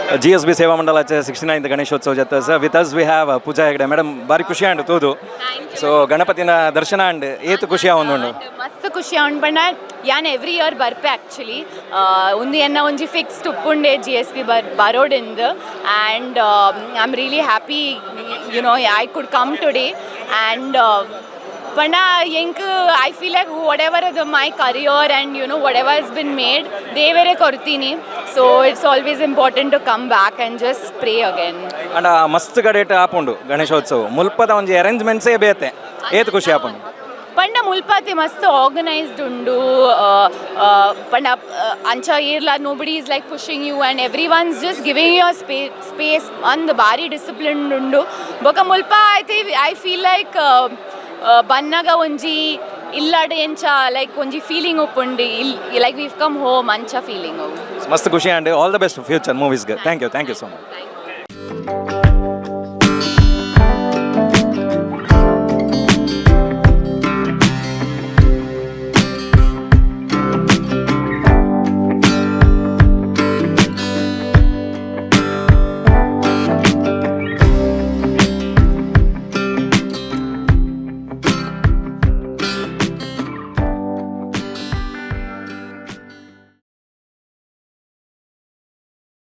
G.S.B Seva Mandal 69th Ganeshotsav jata sir. With us we have Pooja Hegde. Madam, bari ಖುಷಿ and ತೂದು. So ಗಣಪತಿನ ದರ್ಶನ and ಏತು ಖುಷಿ ಆವೊಂದುಂಡು. ಮಸ್ತ್ ಖುಷಿ ಆವೊಂಡು ಪಂಡ ಯಾನ್ ಎವ್ರಿ ಇಯರ್ ಬರ್ಪೆ ಆ್ಯಕ್ಚುಲಿ ಉಂದು ಎನ್ನ ಒಂಜಿ ಫಿಕ್ಸ್ಡ್ ಉಪ್ಪುಂಡೆ GSB ಬರೋಡಿಂದ and I am really happy I could come today and But I feel like whatever my career and whatever has been made, they were kortini. So it's always important to come back and just pray again. And mast gadete apundu Ganeshotsav. Mulpada onji arrangements e bete. Etu kushi apundu. Panda mulpati mast organized undu. Panda ancha irla nobody is like pushing you and everyone's just giving you a space and the bari disciplined undu. Boka mulpa I feel like ಬನ್ನಾಗ ಒಂಜಿ ಇಲ್ಲಾಡೆ ಎಂಚ like ಒಂಜಿ feeling ಉಪ್ಪುಂಡು like we've come home ಅಂಚ feeling ಮಸ್ತ್ ಖುಷಿ and all the best future ಮೂವೀಸ್ಗೆ ಥ್ಯಾಂಕ್ ಯು ಸೊ ಮಚ್.